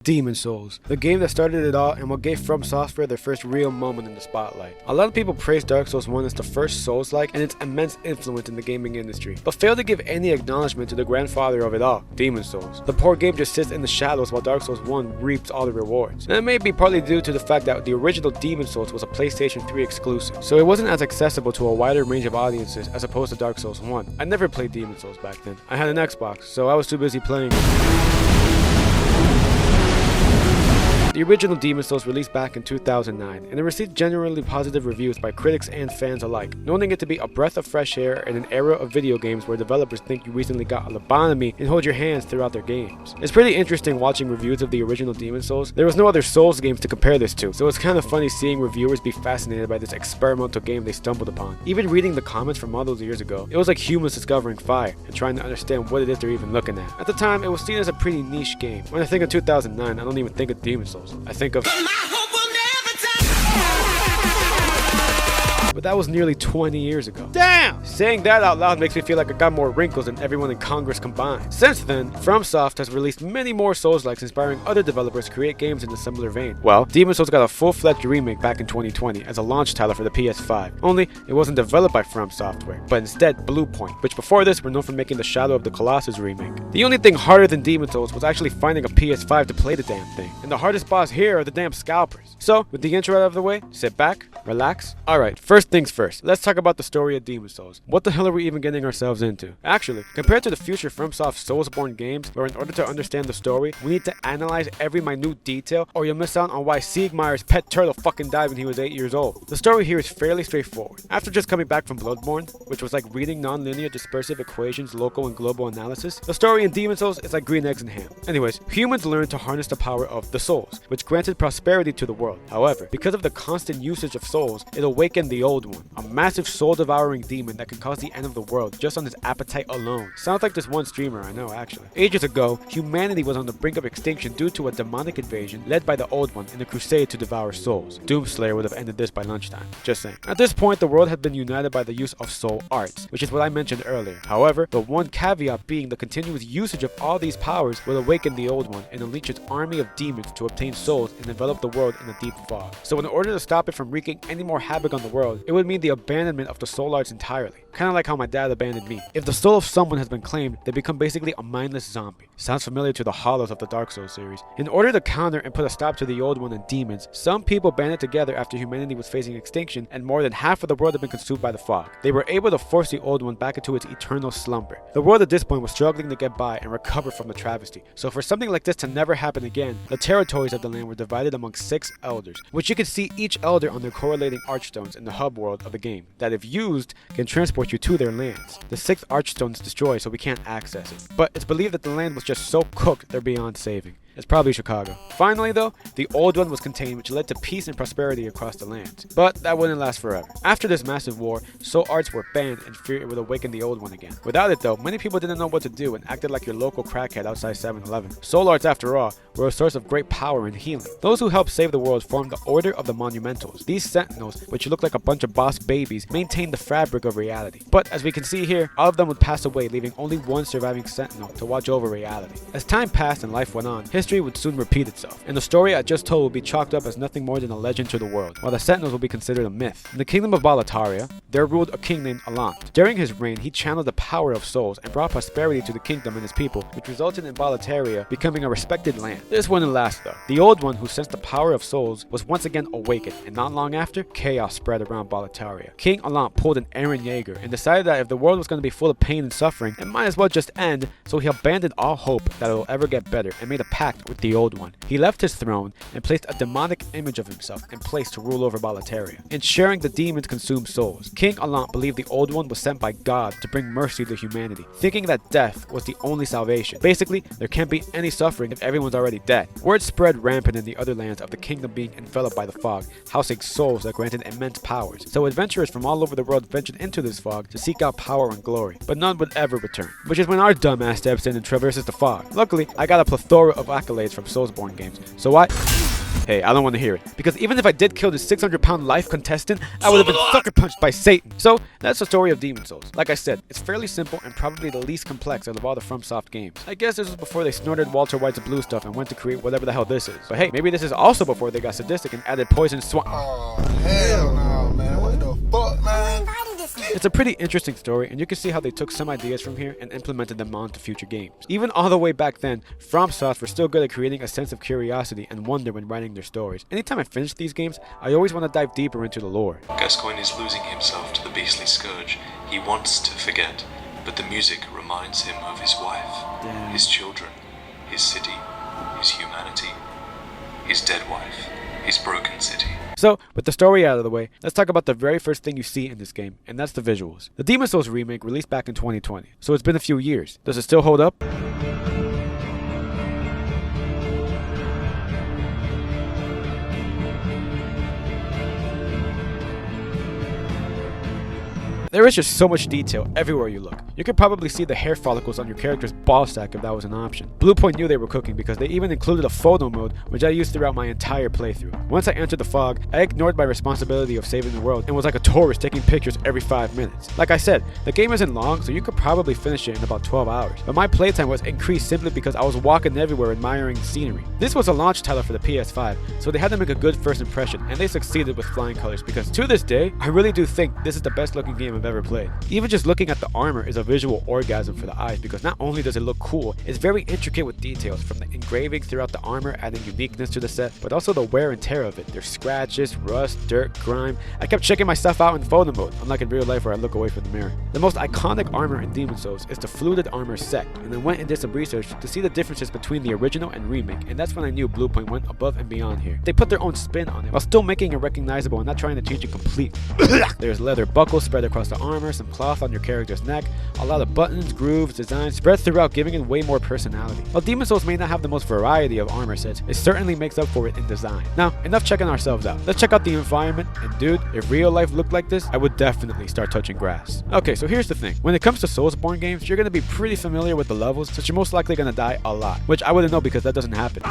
Demon Souls, the game that started it all and what gave From Software their first real moment in the spotlight. A lot of people praise Dark Souls 1 as the first Souls-like and its immense influence in the gaming industry, but fail to give any acknowledgement to the grandfather of it all, Demon Souls. The poor game just sits in the shadows while Dark Souls 1 reaps all the rewards. And it may be partly due to the fact that the original Demon Souls was a PlayStation 3 exclusive, so it wasn't as accessible to a wider range of audiences as opposed to Dark Souls 1. I never played Demon Souls back then. I had an Xbox, so I was too busy playing it. The original Demon Souls released back in 2009, and it received generally positive reviews by critics and fans alike, noting it to be a breath of fresh air in an era of video games where developers think you recently got a lobotomy and hold your hands throughout their games. It's pretty interesting watching reviews of the original Demon Souls. There was no other Souls games to compare this to, so it's kind of funny seeing reviewers be fascinated by this experimental game they stumbled upon. Even reading the comments from all those years ago, it was like humans discovering fire and trying to understand what it is they're even looking at. At the time, it was seen as a pretty niche game. When I think of 2009, I don't even think of Demon Souls. I think of but that was nearly 20 years ago. Damn! Saying that out loud makes me feel like I got more wrinkles than everyone in Congress combined. Since then, FromSoft has released many more Souls-likes, inspiring other developers to create games in a similar vein. Well, Demon Souls got a full-fledged remake back in 2020 as a launch title for the PS5. Only, it wasn't developed by From Software, but instead Bluepoint, which before this were known for making the Shadow of the Colossus remake. The only thing harder than Demon Souls was actually finding a PS5 to play the damn thing, and the hardest boss here are the damn scalpers. So, with the intro out of the way, sit back, relax. Alright, first things first, let's talk about the story of Demon Souls. What the hell are we even getting ourselves into? Actually, compared to the future FromSoft Soulsborne games, where in order to understand the story, we need to analyze every minute detail, or you'll miss out on why Siegmeyer's pet turtle fucking died when he was 8 years old. The story here is fairly straightforward. After just coming back from Bloodborne, which was like reading non-linear dispersive equations, local and global analysis, the story in Demon Souls is like green eggs and ham. Anyways, humans learned to harness the power of the souls, which granted prosperity to the world. However, because of the constant usage of souls, it awakened the old one, a massive soul-devouring demon that could cause the end of the world just on his appetite alone. Sounds like this one streamer I know, actually. Ages ago, humanity was on the brink of extinction due to a demonic invasion led by the old one in a crusade to devour souls. Doomslayer would have ended this by lunchtime. Just saying. At this point, the world had been united by the use of soul arts, which is what I mentioned earlier. However, the one caveat being the continuous usage of all these powers will awaken the old one and unleash its army of demons to obtain souls and envelop the world in a deep fog. So in order to stop it from wreaking any more havoc on the world, it would mean the abandonment of the soul arts entirely. Kinda like how my dad abandoned me. If the soul of someone has been claimed, they become basically a mindless zombie. Sounds familiar to the hollows of the Dark Souls series. In order to counter and put a stop to the old one and demons, some people banded together after humanity was facing extinction and more than half of the world had been consumed by the fog. They were able to force the old one back into its eternal slumber. The world at this point was struggling to get by and recover from the travesty. So for something like this to never happen again, the territories of the land were divided among 6 elders, which you can see each elder on their correlating archstones in the hub world of the game, that if used, can transport you to their lands. The 6th archstone is destroyed, so we can't access it. But it's believed that the land was just so cooked they're beyond saving. It's probably Chicago. Finally though, the old one was contained, which led to peace and prosperity across the land. But that wouldn't last forever. After this massive war, soul arts were banned in fear it would awaken the old one again. Without it though, many people didn't know what to do and acted like your local crackhead outside 7-Eleven. Soul arts, after all, were a source of great power and healing. Those who helped save the world formed the Order of the Monumentals. These sentinels, which look like a bunch of boss babies, maintained the fabric of reality. But as we can see here, all of them would pass away, leaving only one surviving sentinel to watch over reality. As time passed and life went on, history would soon repeat itself, and the story I just told will be chalked up as nothing more than a legend to the world, while the Sentinels will be considered a myth. In the kingdom of Boletaria, there ruled a king named Alant. During his reign, he channeled the power of souls and brought prosperity to the kingdom and his people, which resulted in Boletaria becoming a respected land. This wouldn't last though. The old one, who sensed the power of souls, was once again awakened, and not long after, chaos spread around Boletaria. King Alant pulled an Aaron Yeager and decided that if the world was going to be full of pain and suffering, it might as well just end, so he abandoned all hope that it will ever get better and made a pact with the old one. He left his throne and placed a demonic image of himself in place to rule over Boletaria, ensuring the demons consume souls. King Alant believed the old one was sent by God to bring mercy to humanity, thinking that death was the only salvation. Basically, there can't be any suffering if everyone's already dead. Word spread rampant in the other lands of the kingdom being enveloped by the fog, housing souls that granted immense powers. So adventurers from all over the world ventured into this fog to seek out power and glory, but none would ever return. Which is when our dumbass steps in and traverses the fog. Luckily, I got a plethora of accolades from Soulsborne games. So why? Hey, I don't want to hear it. Because even if I did kill this 600-pound life contestant, I would have been sucker punched by Satan. So, that's the story of Demon's Souls. Like I said, it's fairly simple and probably the least complex out of all the FromSoft games. I guess this was before they snorted Walter White's blue stuff and went to create whatever the hell this is. But hey, maybe this is also before they got sadistic and added poison swamp. Oh, hell no, man. What the fuck, man? It's a pretty interesting story, and you can see how they took some ideas from here and implemented them onto future games. Even all the way back then, FromSoft were still good at creating a sense of curiosity and wonder when writing their stories. Anytime I finish these games, I always want to dive deeper into the lore. Gascoigne is losing himself to the beastly scourge. He wants to forget, but the music reminds him of his wife, his children, his city, his humanity, his dead wife, his broken city. So, with the story out of the way, let's talk about the very first thing you see in this game, and that's the visuals. The Demon's Souls remake released back in 2020, so it's been a few years. Does it still hold up? There is just so much detail everywhere you look. You could probably see the hair follicles on your character's ball sack if that was an option. Bluepoint knew they were cooking because they even included a photo mode, which I used throughout my entire playthrough. Once I entered the fog, I ignored my responsibility of saving the world and was like a tourist taking pictures every 5 minutes. Like I said, the game isn't long, so you could probably finish it in about 12 hours. But my playtime was increased simply because I was walking everywhere admiring the scenery. This was a launch title for the PS5, so they had to make a good first impression, and they succeeded with flying colors because to this day, I really do think this is the best looking game I've ever played. Even just looking at the armor is a visual orgasm for the eyes because not only does it look cool, it's very intricate with details from the engravings throughout the armor adding uniqueness to the set, but also the wear and tear of it. There's scratches, rust, dirt, grime. I kept checking my stuff out in photo mode, unlike in real life where I look away from the mirror. The most iconic armor in Demon's Souls is the fluted armor set, and then went and did some research to see the differences between the original and remake, and that's when I knew Bluepoint went above and beyond here. They put their own spin on it while still making it recognizable and not trying to change it completely. There's leather buckles spread across the armor, some cloth on your character's neck, a lot of buttons, grooves, designs spread throughout, giving it way more personality. While Demon's Souls may not have the most variety of armor sets, it certainly makes up for it in design. Now, enough checking ourselves out. Let's check out the environment, and dude, if real life looked like this, I would definitely start touching grass. Okay, so here's the thing. When it comes to Soulsborne games, you're gonna be pretty familiar with the levels, so you're most likely gonna die a lot, which I wouldn't know because that doesn't happen.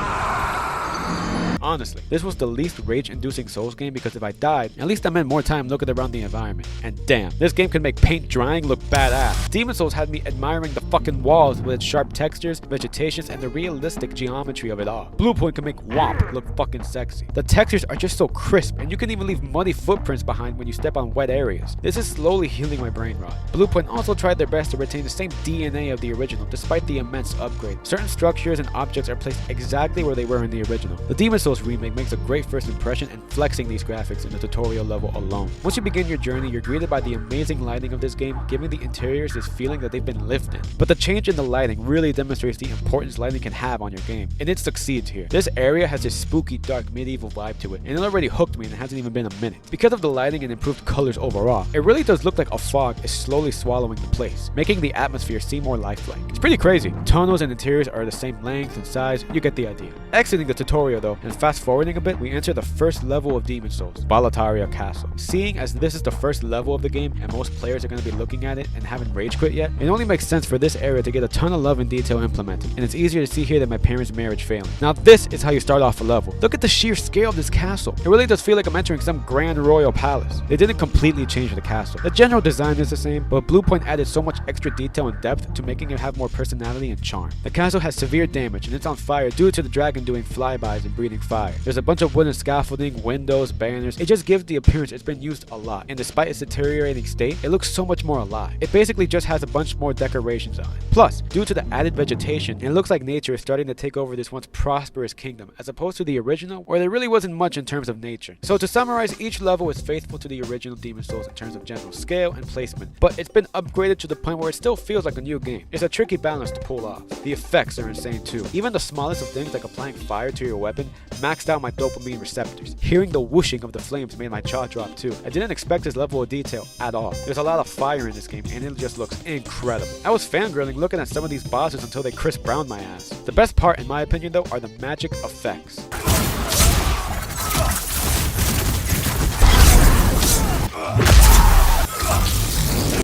Honestly, this was the least rage-inducing Souls game because if I died, at least I meant more time looking around the environment. And damn, this game can make paint drying look badass. Demon's Souls had me admiring the fucking walls with its sharp textures, vegetations, and the realistic geometry of it all. Bluepoint can make Womp look fucking sexy. The textures are just so crisp, and you can even leave muddy footprints behind when you step on wet areas. This is slowly healing my brain rot. Bluepoint also tried their best to retain the same DNA of the original despite the immense upgrade. Certain structures and objects are placed exactly where they were in the original. The Demon's Souls remake makes a great first impression and flexing these graphics in the tutorial level alone. Once you begin your journey, you're greeted by the amazing lighting of this game, giving the interiors this feeling that they've been lived in. But the change in the lighting really demonstrates the importance lighting can have on your game, and it succeeds here. This area has this spooky, dark, medieval vibe to it, and it already hooked me and it hasn't even been a minute. Because of the lighting and improved colors overall, it really does look like a fog is slowly swallowing the place, making the atmosphere seem more lifelike. It's pretty crazy. Tonals and interiors are the same length and size, you get the idea. Exiting the tutorial though, and fast forwarding a bit, we enter the first level of Demon's Souls, Balataria Castle. Seeing as this is the first level of the game and most players are going to be looking at it and haven't rage quit yet, it only makes sense for this area to get a ton of love and detail implemented, and it's easier to see here than my parents' marriage failing. Now this is how you start off a level. Look at the sheer scale of this castle. It really does feel like I'm entering some grand royal palace. They didn't completely change the castle. The general design is the same, but Bluepoint added so much extra detail and depth to making it have more personality and charm. The castle has severe damage and it's on fire due to the dragon doing flybys and breathing fire. There's a bunch of wooden scaffolding, windows, banners. It just gives the appearance it's been used a lot, and despite its deteriorating state, it looks so much more alive. It basically just has a bunch more decorations on it. Plus, due to the added vegetation, it looks like nature is starting to take over this once prosperous kingdom, as opposed to the original, where there really wasn't much in terms of nature. So to summarize, each level is faithful to the original Demon's Souls in terms of general scale and placement, but it's been upgraded to the point where it still feels like a new game. It's a tricky balance to pull off. The effects are insane too. Even the smallest of things like applying fire to your weapon maxed out my dopamine receptors. Hearing the whooshing of the flames made my jaw drop too. I didn't expect this level of detail at all. There's a lot of fire in this game and it just looks incredible. I was fangirling looking at some of these bosses until they Chris Browned my ass. The best part in my opinion though are the magic effects.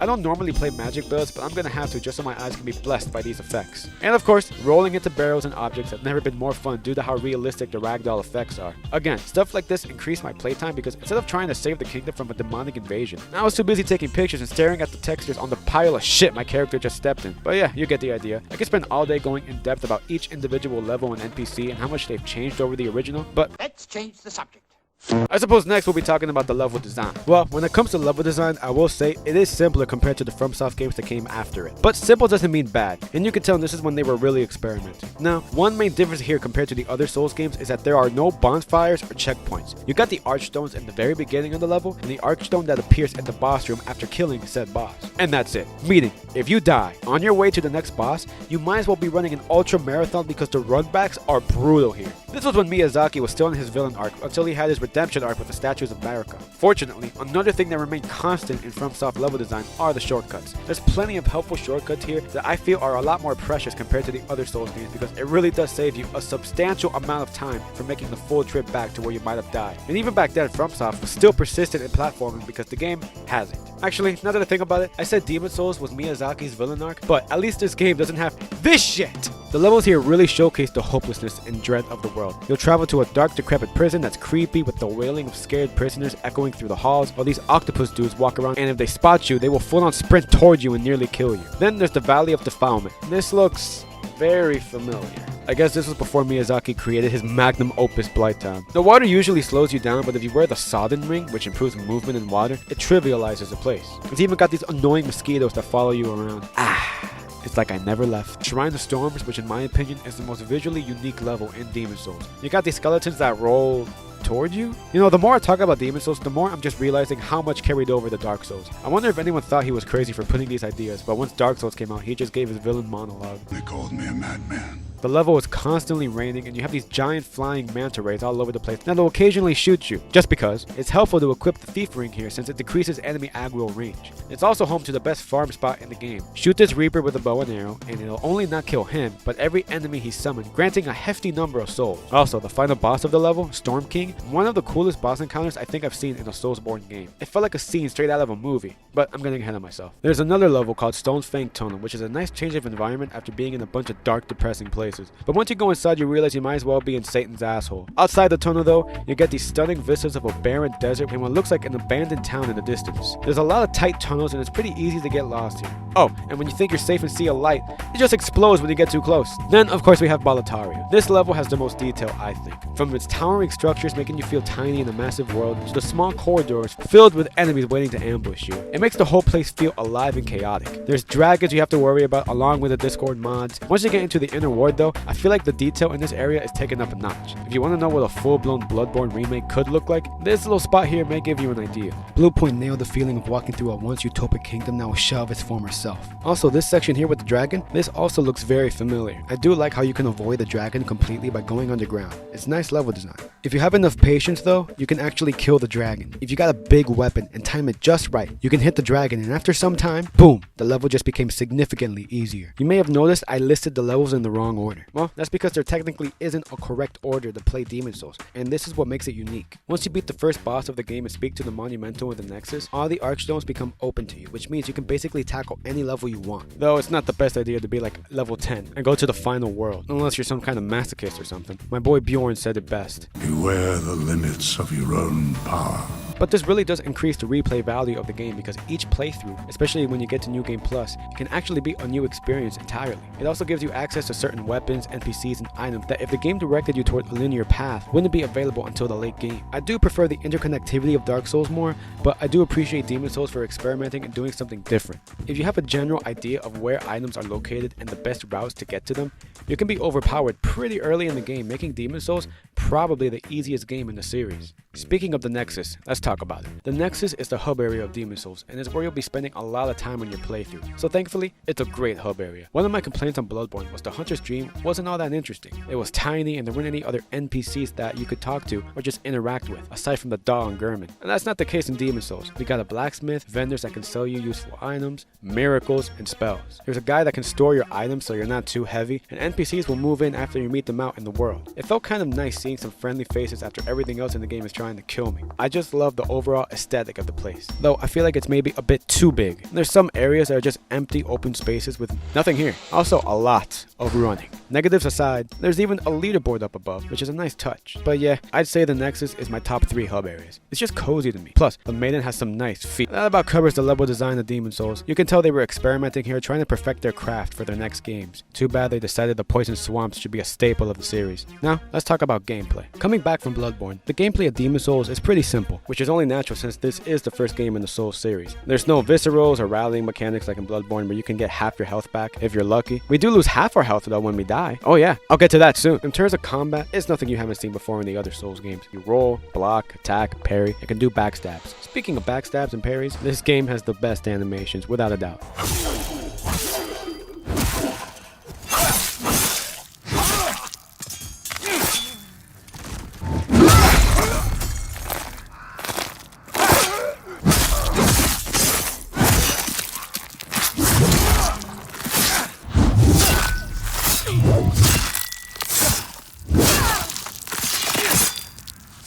I don't normally play magic builds, but I'm gonna have to just so my eyes can be blessed by these effects. And of course, rolling into barrels and objects have never been more fun due to how realistic the ragdoll effects are. Again, stuff like this increased my playtime because instead of trying to save the kingdom from a demonic invasion, I was too busy taking pictures and staring at the textures on the pile of shit my character just stepped in. But yeah, you get the idea. I could spend all day going in depth about each individual level and NPC and how much they've changed over the original, but let's change the subject. I suppose next we'll be talking about the level design. Well, when it comes to level design, I will say it is simpler compared to the FromSoft games that came after it. But simple doesn't mean bad, and you can tell this is when they were really experimenting. Now, one main difference here compared to the other Souls games is that there are no bonfires or checkpoints. You got the Archstones in the very beginning of the level, and the Archstone that appears in the boss room after killing said boss. And that's it. Meaning, if you die on your way to the next boss, you might as well be running an ultra marathon because the runbacks are brutal here. This was when Miyazaki was still in his villain arc until he had his redemption arc with the Statues of Marika. Fortunately, another thing that remained constant in FromSoft level design are the shortcuts. There's plenty of helpful shortcuts here that I feel are a lot more precious compared to the other Souls games because it really does save you a substantial amount of time for making the full trip back to where you might have died. And even back then, FromSoft was still persistent in platforming because the game has it. Actually, now that I think about it, I said Demon Souls was Miyazaki's villain arc, but at least this game doesn't have this shit! The levels here really showcase the hopelessness and dread of the world. You'll travel to a dark, decrepit prison that's creepy with the wailing of scared prisoners echoing through the halls, while these octopus dudes walk around, and if they spot you, they will full-on sprint towards you and nearly kill you. Then there's the Valley of Defilement. This looks very familiar. I guess this was before Miyazaki created his magnum opus Blighttown. The water usually slows you down, but if you wear the Sodden Ring, which improves movement in water, it trivializes the place. It's even got these annoying mosquitoes that follow you around. It's like I never left. Shrine of Storms, which in my opinion is the most visually unique level in Demon Souls. You got these skeletons that roll toward you? You know, the more I talk about Demon Souls, the more I'm just realizing how much carried over to Dark Souls. I wonder if anyone thought he was crazy for putting these ideas, but once Dark Souls came out, he just gave his villain monologue. They called me a madman. The level is constantly raining, and you have these giant flying manta rays all over the place that will occasionally shoot you, just because. It's helpful to equip the Thief Ring here since it decreases enemy aggro range. It's also home to the best farm spot in the game. Shoot this Reaper with a bow and arrow, and it'll only not kill him, but every enemy he summoned, granting a hefty number of souls. Also, the final boss of the level, Storm King, one of the coolest boss encounters I think I've seen in a Soulsborne game. It felt like a scene straight out of a movie, but I'm getting ahead of myself. There's another level called Stone's Fang Tunnel, which is a nice change of environment after being in a bunch of dark, depressing places. But once you go inside, you realize you might as well be in Satan's asshole. Outside the tunnel though, you get these stunning vistas of a barren desert and what looks like an abandoned town in the distance. There's a lot of tight tunnels and it's pretty easy to get lost here. Oh, and when you think you're safe and see a light, it just explodes when you get too close. Then of course we have Boletaria. This level has the most detail, I think. From its towering structures making you feel tiny in a massive world, to the small corridors filled with enemies waiting to ambush you. It makes the whole place feel alive and chaotic. There's dragons you have to worry about along with the Discord mods. Once you get into the inner ward though, I feel like the detail in this area is taken up a notch. If you want to know what a full-blown Bloodborne remake could look like, this little spot here may give you an idea. Bluepoint nailed the feeling of walking through a once utopic kingdom that was shell of its former self. Also, this section here with the dragon, this also looks very familiar. I do like how you can avoid the dragon completely by going underground. It's nice level design. If you have enough patience though, you can actually kill the dragon. If you got a big weapon and time it just right, you can hit the dragon and after some time, boom, the level just became significantly easier. You may have noticed I listed the levels in the wrong order. Well, that's because there technically isn't a correct order to play Demon Souls, and this is what makes it unique. Once you beat the first boss of the game and speak to the Monumental in the Nexus, all the Archstones become open to you, which means you can basically tackle any level you want. Though it's not the best idea to be like level 10 and go to the final world, unless you're some kind of masochist or something. My boy Bjorn said it best. Beware the limits of your own power. But this really does increase the replay value of the game because each playthrough, especially when you get to New Game Plus, can actually be a new experience entirely. It also gives you access to certain weapons, NPCs, and items that if the game directed you toward a linear path, wouldn't be available until the late game. I do prefer the interconnectivity of Dark Souls more, but I do appreciate Demon Souls for experimenting and doing something different. If you have a general idea of where items are located and the best routes to get to them, you can be overpowered pretty early in the game, making Demon Souls probably the easiest game in the series. Speaking of the Nexus, let's talk about it. The Nexus is the hub area of Demon Souls, and it's where you'll be spending a lot of time on your playthrough. So thankfully, it's a great hub area. One of my complaints on Bloodborne was the Hunter's Dream wasn't all that interesting. It was tiny and there weren't any other NPCs that you could talk to or just interact with, aside from the doll and Gurman. And that's not the case in Demon Souls. We got a blacksmith, vendors that can sell you useful items, miracles, and spells. There's a guy that can store your items so you're not too heavy, and NPCs will move in after you meet them out in the world. It felt kind of nice seeing some friendly faces after everything else in the game is trying trying to kill me. I just love the overall aesthetic of the place, though I feel like it's maybe a bit too big. There's some areas that are just empty open spaces with nothing here. Also a lot of running. Negatives aside, there's even a leaderboard up above, which is a nice touch. But yeah, I'd say the Nexus is my top 3 hub areas. It's just cozy to me. Plus, the Maiden has some nice feet. That about covers the level design of Demon Souls. You can tell they were experimenting here, trying to perfect their craft for their next games. Too bad they decided the poison swamps should be a staple of the series. Now, let's talk about gameplay. Coming back from Bloodborne, the gameplay of Demon Souls is pretty simple, which is only natural since this is the first game in the Souls series. There's no viscerals or rallying mechanics like in Bloodborne where you can get half your health back if you're lucky. We do lose half our health though when we die. Oh yeah, I'll get to that soon. In terms of combat, it's nothing you haven't seen before in the other Souls games. You roll, block, attack, parry, and can do backstabs. Speaking of backstabs and parries, this game has the best animations without a doubt.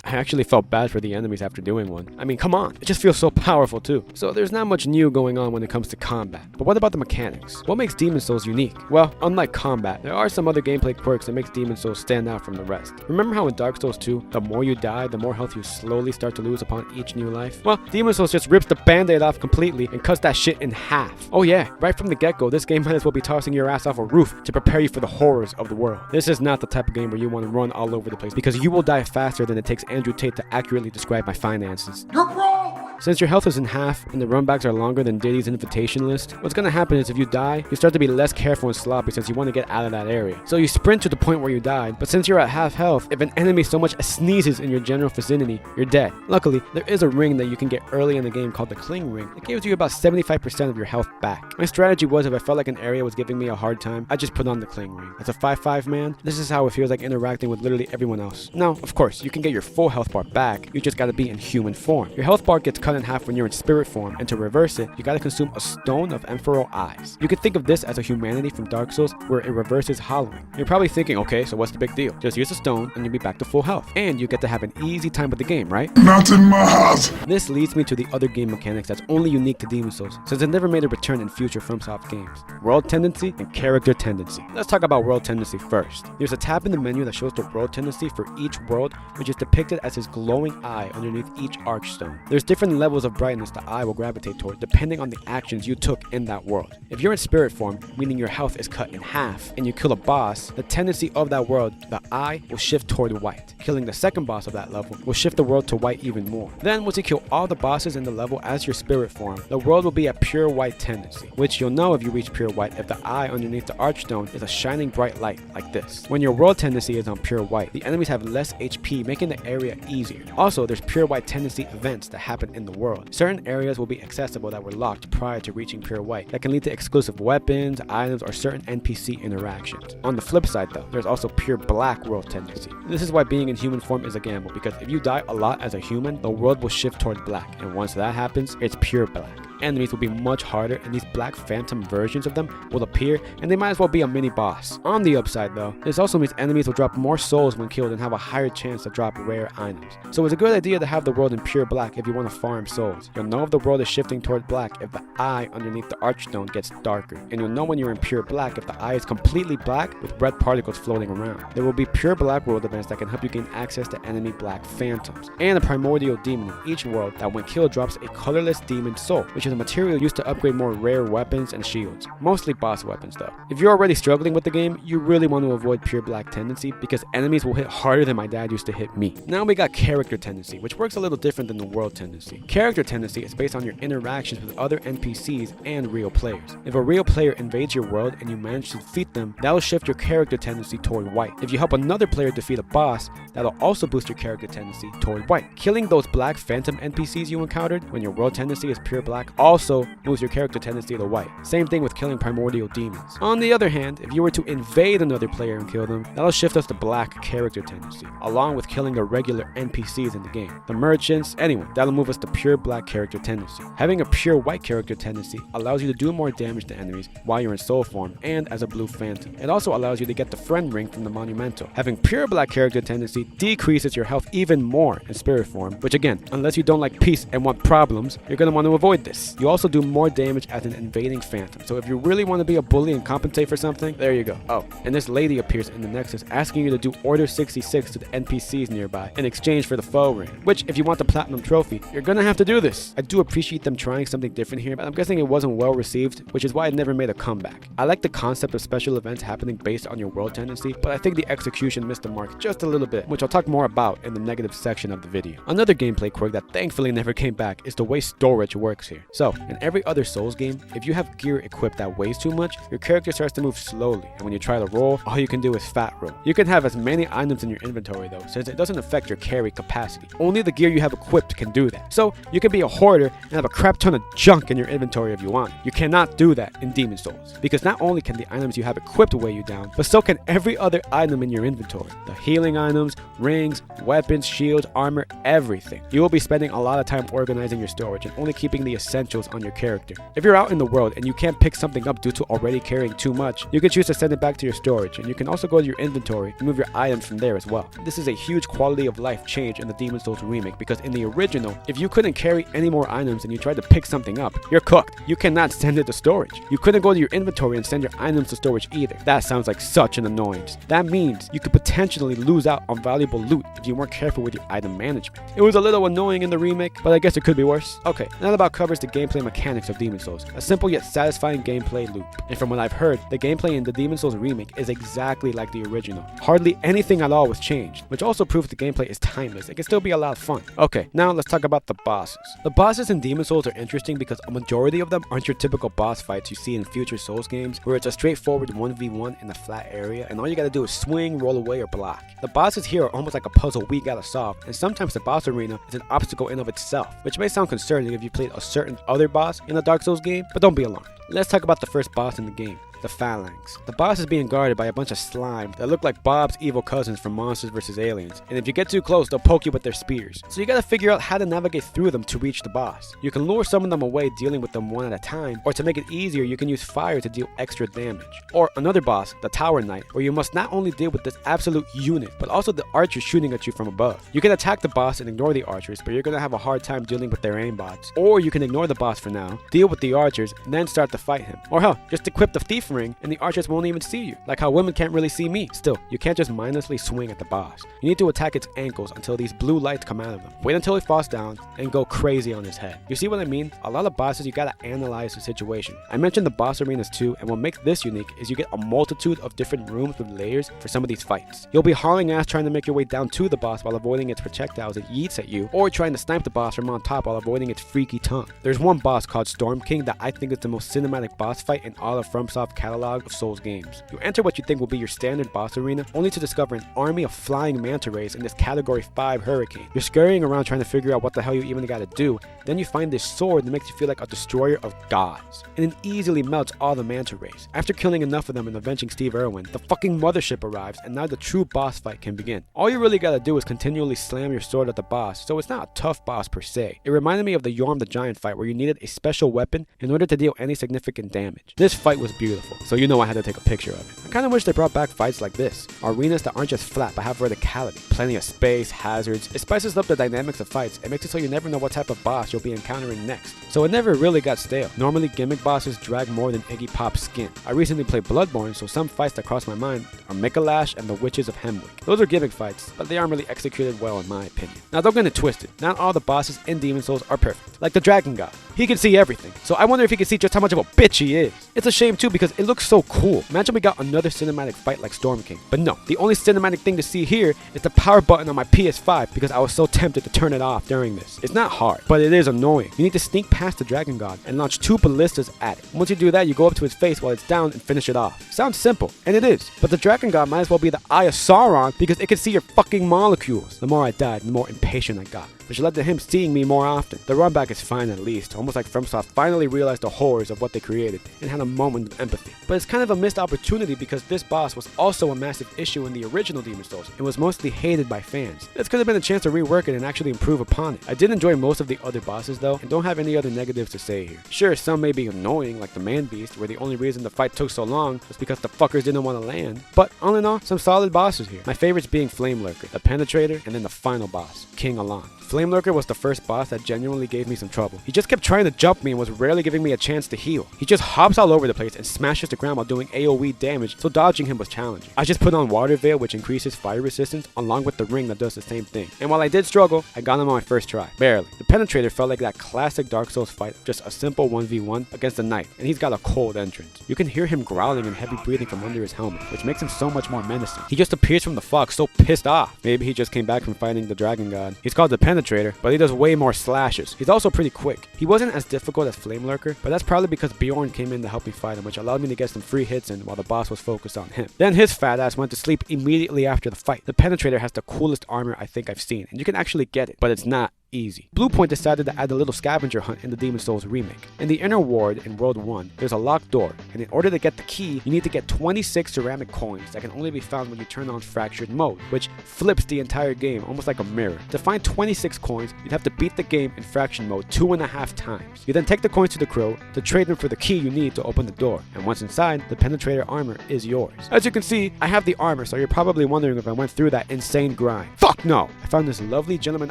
I actually felt bad for the enemies after doing one. I mean, come on, it just feels so powerful too. So there's not much new going on when it comes to combat. But what about the mechanics? What makes Demon Souls unique? Well, unlike combat, there are some other gameplay quirks that makes Demon Souls stand out from the rest. Remember how in Dark Souls 2, the more you die, the more health you slowly start to lose upon each new life? Well, Demon Souls just rips the band-aid off completely and cuts that shit in half. Oh yeah, right from the get-go, this game might as well be tossing your ass off a roof to prepare you for the horrors of the world. This is not the type of game where you want to run all over the place because you will die faster than it takes Andrew Tate to accurately describe my finances. You're wrong! Since your health is in half and the runbacks are longer than Diddy's invitation list, what's gonna happen is if you die, you start to be less careful and sloppy since you want to get out of that area. So you sprint to the point where you died, but since you're at half health, if an enemy so much as sneezes in your general vicinity, you're dead. Luckily, there is a ring that you can get early in the game called the Cling Ring. It gives you about 75% of your health back. My strategy was if I felt like an area was giving me a hard time, I just put on the Cling Ring. As a 5-5 man, this is how it feels like interacting with literally everyone else. Now, of course, you can get your full health bar back, you just gotta be in human form. Your health bar gets cut in half when you're in spirit form, and to reverse it, you gotta consume a stone of Emperor Eyes. You could think of this as a humanity from Dark Souls where it reverses hollowing. You're probably thinking, okay, so what's the big deal? Just use a stone and you'll be back to full health. And you get to have an easy time with the game, right? Not in my house! This leads me to the other game mechanics that's only unique to Demon Souls, since it never made a return in future FromSoft games. World Tendency and Character Tendency. Let's talk about World Tendency first. There's a tab in the menu that shows the World Tendency for each world, which is depicted as his glowing eye underneath each archstone. There's different levels of brightness the eye will gravitate toward depending on the actions you took in that world. If you're in spirit form, meaning your health is cut in half, and you kill a boss, the tendency of that world, the eye, will shift toward white. Killing the second boss of that level will shift the world to white even more. Then once you kill all the bosses in the level as your spirit form, the world will be a pure white tendency, which you'll know if you reach pure white if the eye underneath the archstone is a shining bright light like this. When your world tendency is on pure white, the enemies have less HP, making the area easier. Also, there's pure white tendency events that happen in the world. Certain areas will be accessible that were locked prior to reaching pure white that can lead to exclusive weapons, items, or certain NPC interactions. On the flip side though, there's also pure black world tendency. This is why being in human form is a gamble, because if you die a lot as a human, the world will shift towards black, and once that happens, it's pure black. Enemies will be much harder, and these black phantom versions of them will appear, and they might as well be a mini boss. On the upside though, this also means enemies will drop more souls when killed and have a higher chance to drop rare items. So it's a good idea to have the world in pure black if you want to farm souls. You'll know if the world is shifting toward black if the eye underneath the archstone gets darker, and you'll know when you're in pure black if the eye is completely black with red particles floating around. There will be pure black world events that can help you gain access to enemy black phantoms, and a primordial demon in each world that when killed drops a colorless demon soul, which is a material used to upgrade more rare weapons and shields, mostly boss weapons though. If you're already struggling with the game, you really want to avoid pure black tendency because enemies will hit harder than my dad used to hit me. Now we got character tendency, which works a little different than the world tendency. Character tendency is based on your interactions with other NPCs and real players. If a real player invades your world and you manage to defeat them, that'll shift your character tendency toward white. If you help another player defeat a boss, that'll also boost your character tendency toward white. Killing those black phantom NPCs you encountered when your world tendency is pure black also moves your character tendency to white. Same thing with killing primordial demons. On the other hand, if you were to invade another player and kill them, that'll shift us to black character tendency, along with killing the regular NPCs in the game. The merchants, anyone, that'll move us to pure black character tendency. Having a pure white character tendency allows you to do more damage to enemies while you're in soul form and as a blue phantom. It also allows you to get the friend ring from the monumental. Having pure black character tendency decreases your health even more in spirit form, which again, unless you don't like peace and want problems, you're going to want to avoid this. You also do more damage as an invading phantom, so if you really want to be a bully and compensate for something, there you go. Oh, and this lady appears in the Nexus asking you to do Order 66 to the NPCs nearby in exchange for the foe ring, which if you want the platinum trophy, you're gonna have to do this. I do appreciate them trying something different here, but I'm guessing it wasn't well received, which is why it never made a comeback. I like the concept of special events happening based on your world tendency, but I think the execution missed the mark just a little bit, which I'll talk more about in the negative section of the video. Another gameplay quirk that thankfully never came back is the way storage works here. So, in every other Souls game, if you have gear equipped that weighs too much, your character starts to move slowly, and when you try to roll, all you can do is fat roll. You can have as many items in your inventory though, since it doesn't affect your carry capacity. Only the gear you have equipped can do that. So, you can be a hoarder and have a crap ton of junk in your inventory if you want. You cannot do that in Demon Souls, because not only can the items you have equipped weigh you down, but so can every other item in your inventory. The healing items, rings, weapons, shields, armor, everything. You will be spending a lot of time organizing your storage and only keeping the essentials on your character. If you're out in the world and you can't pick something up due to already carrying too much, you can choose to send it back to your storage, and you can also go to your inventory and move your items from there as well. This is a huge quality of life change in the Demon Souls remake, because in the original, if you couldn't carry any more items and you tried to pick something up, you're cooked. You cannot send it to storage. You couldn't go to your inventory and send your items to storage either. That sounds like such an annoyance. That means you could potentially lose out on valuable loot if you weren't careful with your item management. It was a little annoying in the remake, but I guess it could be worse. Okay, that about covers the gameplay mechanics of Demon Souls, a simple yet satisfying gameplay loop. And from what I've heard, the gameplay in the Demon Souls remake is exactly like the original. Hardly anything at all was changed, which also proves the gameplay is timeless. It can still be a lot of fun. Okay, now let's talk about the bosses. The bosses in Demon Souls are interesting because a majority of them aren't your typical boss fights you see in future Souls games, where it's a straightforward 1v1 in a flat area and all you gotta do is swing, roll away, or block. The bosses here are almost like a puzzle we gotta solve, and sometimes the boss arena is an obstacle in of itself, which may sound concerning if you played a certain other boss in a Dark Souls game, but don't be alarmed. Let's talk about the first boss in the game, the Phalanx. The boss is being guarded by a bunch of slime that look like Bob's evil cousins from Monsters vs. Aliens, and if you get too close, they'll poke you with their spears. So you gotta figure out how to navigate through them to reach the boss. You can lure some of them away dealing with them one at a time, or to make it easier, you can use fire to deal extra damage. Or another boss, the Tower Knight, where you must not only deal with this absolute unit, but also the archers shooting at you from above. You can attack the boss and ignore the archers, but you're gonna have a hard time dealing with their aimbots. Or you can ignore the boss for now, deal with the archers, and then start to fight him. Or hell, just equip the thief ring and the archers won't even see you, like how women can't really see me. Still, you can't just mindlessly swing at the boss. You need to attack its ankles until these blue lights come out of them. Wait until he falls down and go crazy on his head. You see what I mean? A lot of bosses, you gotta analyze the situation. I mentioned the boss arenas too, and what makes this unique is you get a multitude of different rooms with layers for some of these fights. You'll be hauling ass trying to make your way down to the boss while avoiding its projectiles it yeets at you, or trying to snipe the boss from on top while avoiding its freaky tongue. There's one boss called Storm King that I think is the most cinematic boss fight in all of FromSoft catalog of Souls games. You enter what you think will be your standard boss arena, only to discover an army of flying manta rays in this category 5 hurricane. You're scurrying around trying to figure out what the hell you even gotta do. Then you find this sword that makes you feel like a destroyer of gods, and it easily melts all the manta rays. After killing enough of them and avenging Steve Irwin, the fucking mothership arrives, and now the true boss fight can begin. All you really gotta do is continually slam your sword at the boss, so it's not a tough boss per se. It reminded me of the Yorm the Giant fight, where you needed a special weapon in order to deal any significant damage. This fight was beautiful, so you know I had to take a picture of it. I kinda wish they brought back fights like this. Arenas that aren't just flat but have verticality. Plenty of space, hazards. It spices up the dynamics of fights. It makes it so you never know what type of boss you'll be encountering next. So it never really got stale. Normally gimmick bosses drag more than Iggy Pop's skin. I recently played Bloodborne, so some fights that cross my mind are Mikolash and the Witches of Hemwick. Those are gimmick fights, but they aren't really executed well in my opinion. Now don't get it twisted. Not all the bosses in Demon Souls are perfect. Like the Dragon God. He can see everything. So I wonder if he can see just how much of a bitch he is. It's a shame too because it looks so cool. Imagine we got another cinematic fight like Storm King. But no, the only cinematic thing to see here is the power button on my PS5 because I was so tempted to turn it off during this. It's not hard, but it is annoying. You need to sneak past the Dragon God and launch 2 ballistas at it. Once you do that, you go up to his face while it's down and finish it off. Sounds simple, and it is. But the Dragon God might as well be the Eye of Sauron because it can see your fucking molecules. The more I died, the more impatient I got. which led to him seeing me more often. The run back is fine at least, almost like FromSoft finally realized the horrors of what they created and had a moment of empathy. But it's kind of a missed opportunity because this boss was also a massive issue in the original Demon's Souls and was mostly hated by fans. This could have been a chance to rework it and actually improve upon it. I did enjoy most of the other bosses though, and don't have any other negatives to say here. Sure, some may be annoying, like the Man Beast, where the only reason the fight took so long was because the fuckers didn't want to land. But all in all, some solid bosses here. My favorites being Flame Lurker, the Penetrator, and then the final boss, King Alon. Flame Lurker was the first boss that genuinely gave me some trouble. He just kept trying to jump me and was rarely giving me a chance to heal. He just hops all over the place and smashes the ground while doing AoE damage, so dodging him was challenging. I just put on Water Veil, which increases fire resistance, along with the ring that does the same thing. And while I did struggle, I got him on my first try. Barely. The Penetrator felt like that classic Dark Souls fight, just a simple 1v1 against a knight, and he's got a cold entrance. You can hear him growling and heavy breathing from under his helmet, which makes him so much more menacing. He just appears from the fog so pissed off. Maybe he just came back from fighting the Dragon God. He's called the Penetrator, but he does way more slashes. He's also pretty quick. He wasn't as difficult as Flame Lurker, but that's probably because Bjorn came in to help me fight him, which allowed me to get some free hits in while the boss was focused on him. Then his fat ass went to sleep immediately after the fight. The Penetrator has the coolest armor I think I've seen, and you can actually get it, but it's not easy. Bluepoint decided to add a little scavenger hunt in the Demon's Souls remake. In the inner ward in World 1, there's a locked door, and in order to get the key, you need to get 26 ceramic coins that can only be found when you turn on fractured mode, which flips the entire game almost like a mirror. To find 26 coins, you'd have to beat the game in fraction mode 2.5 times. You then take the coins to the crow to trade them for the key you need to open the door, and once inside, the Penetrator armor is yours. As you can see, I have the armor, so you're probably wondering if I went through that insane grind. Fuck no! I found this lovely gentleman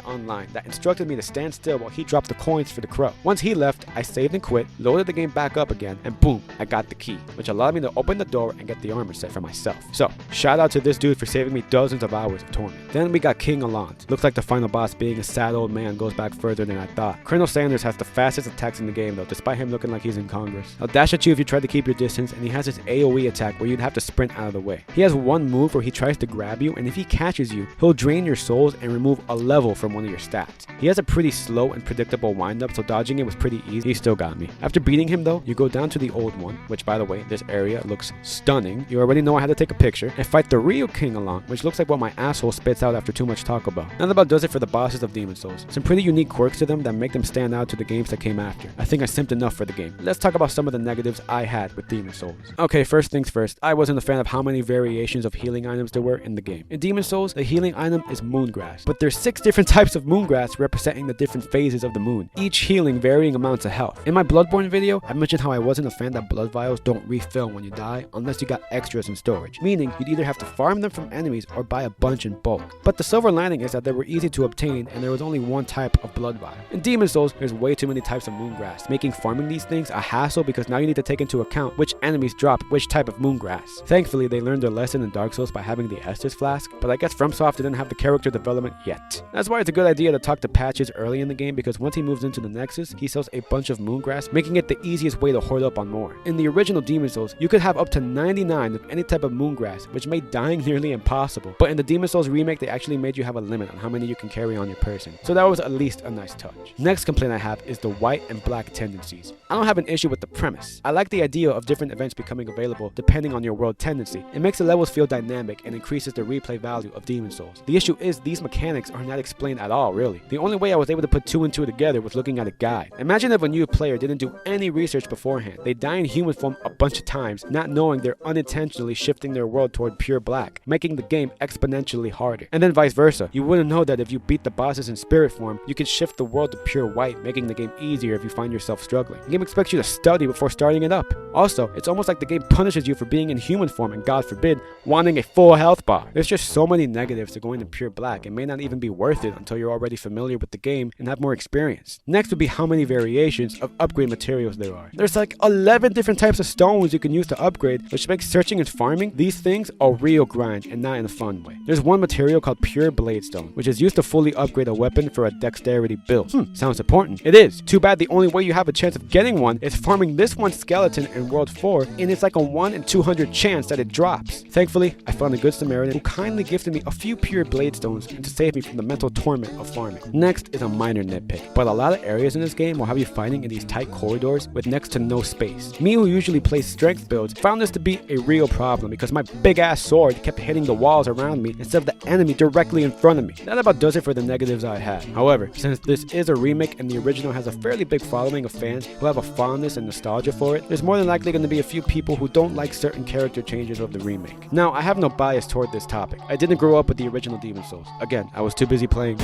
online that instructed me to stand still while he dropped the coins for the crow. Once he left, I saved and quit, loaded the game back up again, and boom, I got the key, which allowed me to open the door and get the armor set for myself. So, shout out to this dude for saving me dozens of hours of torment. Then we got King Alon. Looks like the final boss, being a sad old man, goes back further than I thought. Colonel Sanders has the fastest attacks in the game though, despite him looking like he's in Congress. He'll dash at you if you try to keep your distance, and he has his AoE attack where you'd have to sprint out of the way. He has one move where he tries to grab you, and if he catches you, he'll drain your souls and remove a level from one of your stats. He has a pretty slow and predictable windup, so dodging it was pretty easy. He still got me. After beating him though, you go down to the old one, which by the way, this area looks stunning. You already know I had to take a picture, and fight the real King Alon, which looks like what my asshole spits out after too much Taco Bell. That about does it for the bosses of Demon's Souls. Some pretty unique quirks to them that make them stand out to the games that came after. I think I simped enough for the game. Let's talk about some of the negatives I had with Demon's Souls. Okay, first things first, I wasn't a fan of how many variations of healing items there were in the game. In Demon's Souls, the healing item is Moongrass, but there's 6 different types of Moongrass representing the different phases of the moon, each healing varying amounts of health. In my Bloodborne video, I mentioned how I wasn't a fan that blood vials don't refill when you die unless you got extras in storage, meaning you'd either have to farm them from enemies or buy a bunch in bulk. But the silver lining is that they were easy to obtain and there was only one type of blood vial. In Demon's Souls, there's way too many types of Moongrass, making farming these things a hassle because now you need to take into account which enemies drop which type of Moongrass. Thankfully, they learned their lesson in Dark Souls by having the Estus Flask, but I guess FromSoft didn't have the character development yet. That's why it's a good idea to talk to Patches early in the game, because once he moves into the Nexus, he sells a bunch of Moongrass, making it the easiest way to hoard up on more. In the original Demon's Souls, you could have up to 99 of any type of Moongrass, which made dying nearly impossible. But in the Demon's Souls remake, they actually made you have a limit on how many you can carry on your person. So that was at least a nice touch. Next complaint I have is the white and black tendencies. I don't have an issue with the premise. I like the idea of different events becoming available depending on your world tendency. It makes the levels feel dynamic and increases the replay value of Demon's Souls. The issue is these mechanics are not explained at all, really. The only way I was able to put 2 and 2 together was looking at a guide. Imagine if a new player didn't do any research beforehand. They die in human form a bunch of times, not knowing they're unintentionally shifting their world toward pure black, making the game exponentially harder. And then vice versa. You wouldn't know that if you beat the bosses in spirit form, you could shift the world to pure white, making the game easier if you find yourself struggling. The game expects you to study before starting it up. Also, it's almost like the game punishes you for being in human form and, God forbid, wanting a full health bar. There's just so many negatives to going to pure black. It may not even be worth it until you're already familiar with the game and have more experience. Next would be how many variations of upgrade materials there are. There's like 11 different types of stones you can use to upgrade, which makes searching and farming these things a real grind and not in a fun way. There's one material called pure blade stone, which is used to fully upgrade a weapon for a dexterity build. Sounds important. It is. Too bad the only way you have a chance of getting one is farming this one skeleton in World 4, and it's like a 1 in 200 chance that it drops. Thankfully, I found a good Samaritan who kindly gifted me a few pure blade stones and to save me from the mental torment of farming. next is a minor nitpick, but a lot of areas in this game will have you fighting in these tight corridors with next to no space. Me, who usually plays strength builds, found this to be a real problem because my big ass sword kept hitting the walls around me instead of the enemy directly in front of me. That about does it for the negatives I had. However, since this is a remake and the original has a fairly big following of fans who have a fondness and nostalgia for it, there's more than likely going to be a few people who don't like certain character changes of the remake. Now, I have no bias toward this topic. I didn't grow up with the original Demon Souls. Again, I was too busy playing.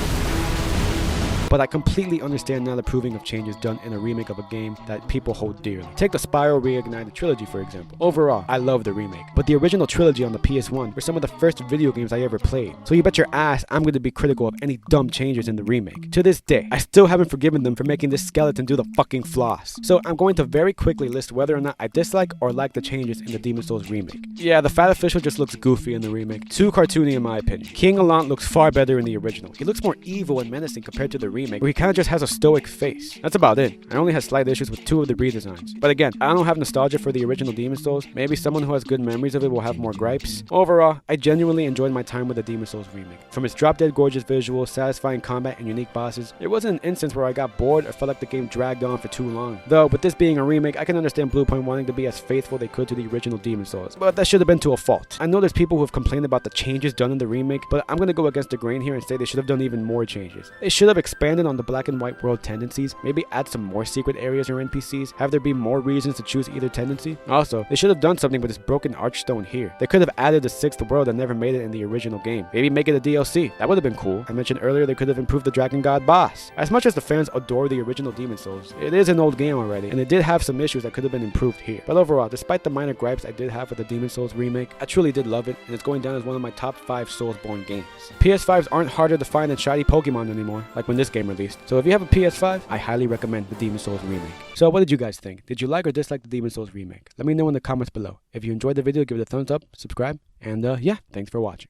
But I completely understand not approving of changes done in a remake of a game that people hold dearly. Take the Spyro Reignited trilogy, for example. Overall, I love the remake, but the original trilogy on the PS1 were some of the first video games I ever played. So you bet your ass I'm going to be critical of any dumb changes in the remake. To this day, I still haven't forgiven them for making this skeleton do the fucking floss. So I'm going to very quickly list whether or not I dislike or like the changes in the Demon Souls remake. Yeah, the fat official just looks goofy in the remake. Too cartoony in my opinion. King Allant looks far better in the original. He looks more evil and menacing compared to the remake, where he kind of just has a stoic face. That's about it. I only had slight issues with 2 of the redesigns. But again, I don't have nostalgia for the original Demon Souls. Maybe someone who has good memories of it will have more gripes. Overall, I genuinely enjoyed my time with the Demon Souls remake. From its drop-dead gorgeous visuals, satisfying combat, and unique bosses, there wasn't an instance where I got bored or felt like the game dragged on for too long. Though, with this being a remake, I can understand Bluepoint wanting to be as faithful they could to the original Demon Souls. But that should have been to a fault. I know there's people who have complained about the changes done in the remake, but I'm gonna go against the grain here and say they should have done even more changes. They should have expanded on the black and white world tendencies, maybe add some more secret areas or NPCs, have there be more reasons to choose either tendency. Also, they should have done something with this broken archstone here. They could have added the 6th world that never made it in the original game. Maybe make it a DLC. That would have been cool. I mentioned earlier they could have improved the Dragon God boss. As much as the fans adore the original Demon Souls, it is an old game already, and it did have some issues that could have been improved here. But overall, despite the minor gripes I did have with the Demon Souls remake, I truly did love it, and it's going down as one of my top 5 Soulsborne games. PS5s aren't harder to find than shiny Pokemon anymore, like when this game released. So if you have a PS5, I highly recommend the Demon Souls remake. So what did you guys think? Did you like or dislike the Demon Souls remake? Let me know in the comments below. If you enjoyed the video, give it a thumbs up, subscribe, and yeah, thanks for watching.